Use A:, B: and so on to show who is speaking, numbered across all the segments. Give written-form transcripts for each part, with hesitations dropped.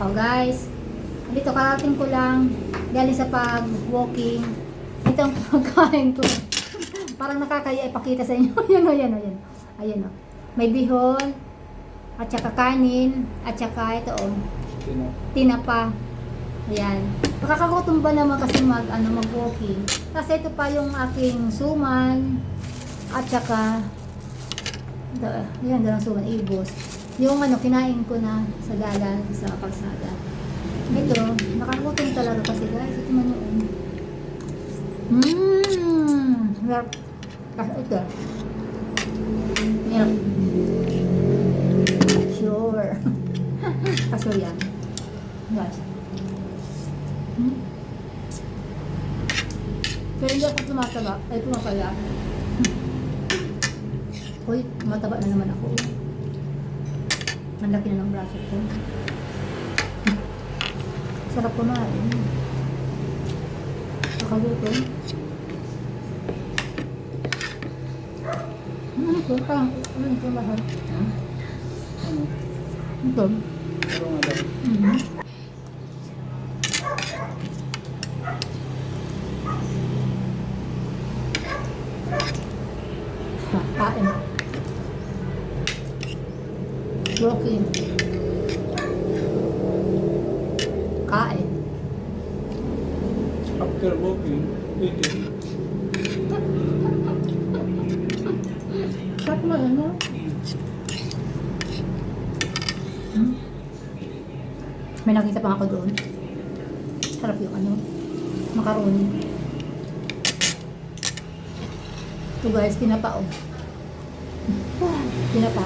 A: Oh guys, dito karating ko lang galing sa pag-walking. Ito ang pagkain ko. Parang nakakaya ipakita sa inyo. Yan o, yan o, yan. Ayan o. May bihon, at saka kanin, at saka ito o, tinapa. Ayan. Nakakagutom ba naman kasi mag-walking. Kasi ito pa yung aking suman, at saka, yan, dalang suman, ibos. Yung kinain ko na sa dalan, sa kalsada. Ito, nakagutom talaga kasi guys. Ito man yun. Milk. Kasi ito. Milk. Sure. Kaso yan. Guys. Kaya hindi ako tumataba. Ay, tumakala. Uy, mataba na naman ako. Ang laki na ng braso ko. Sarap kumain. Nakagutom. Ano ito? Parang, ano ito lahat?
B: Ano?
A: Ito.
B: Pero nga daw.
A: Kain. Walking. Kain.
B: After walking, eating.
A: Sarap mo yun, no? May nakita pa ako doon. Sarap yung macaroni. Ito guys, tinapa oh. Tinapa.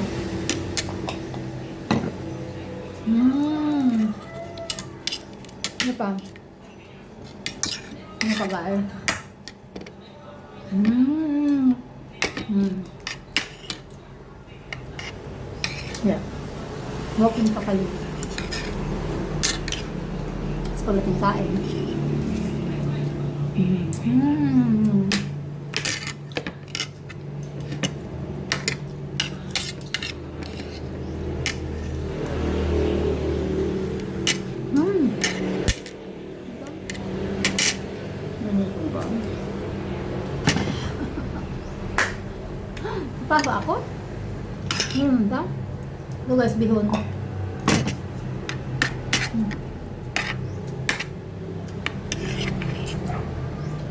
A: Ano pa? Ano pa guys? Yeah. Walking pa kayo. Tapos pagdating kain. Pa ba ako? Ito. Ito guys, bihon.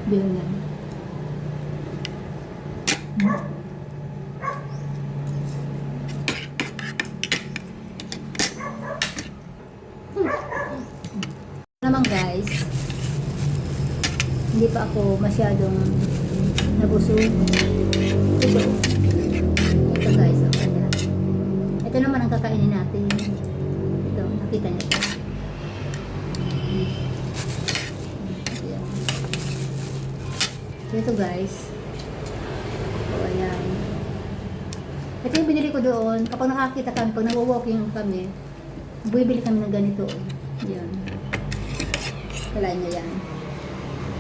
A: Bihon yan. Naman guys, hindi pa ako masyadong nabusog. Ito guys, ayan. Ito naman ang kakainin natin. Ito, nakita niyo ito. Ayan. Ito guys. O ayan. Ito yung binili ko doon. Kapag nakakita kami, pag nag-walking kami, bumibili kami ng ganito. Ayan. Kalain niya yan.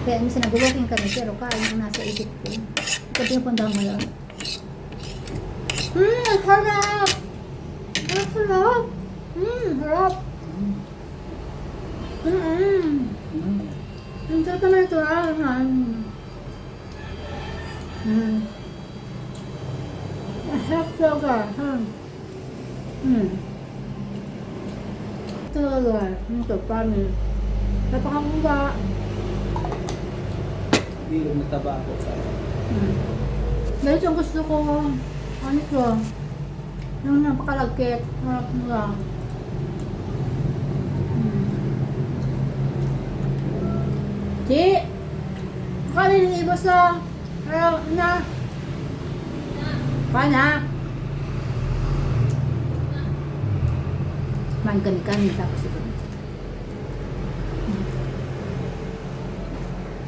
A: Kaya minsan nag-walking kami, pero kain ang nasa isip ko. Ito pinupuntahan mo yan. Harap! Harap! Harap! Ang sarap naman ito, Harap talaga, Ito talaga, ito, promise. Napakamuga.
B: Hindi yung nataba ako sa
A: Dahil yung gusto ko, ano ito, yung napakalagkit, harap mo lang. Di! Kanin yung iba sa harap na. Pana! Main kami tapos ito.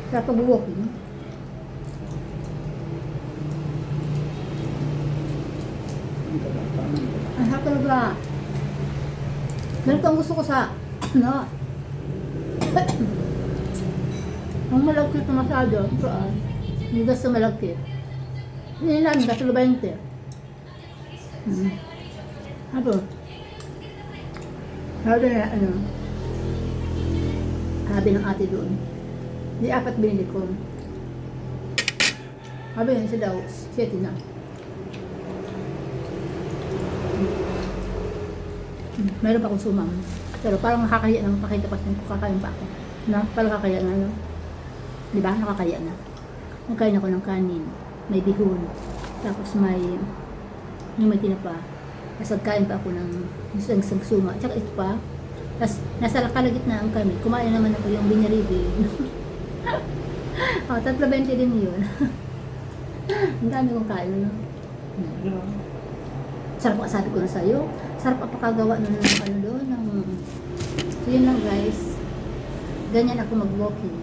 A: Sa pag-walking. Ang harap talaga. Ganito ang gusto ko sa, ang malagkit na masyado, saan? Hindi gusto malagkit. Hindi namin, kasi 20. Ano? Sabi na, Sabi ng ate doon. Di 4 binili ko. Sabi nga siya daw, 7 na. Meron pa akong sumam. Pero parang nakakaya na makakita pa kung kakain pa ako. No? Parang nakakaya na, no? Di ba? Nakakaya na. Nagkain ako ng kanin. May bihon. Tapos may tinapa. Tapos nagkain pa ako ng isang suma. At saka ito pa. Tapos nasa kalagitnaan kami. Kumain naman ako yung binyaribi. Oh, 3.20 din yun. Ang dami kong kain, no? Sarap ang sabi ko na sa'yo. Sarap ang pakagawa nun ng ano doon. So yun lang guys. Ganyan ako mag-walking.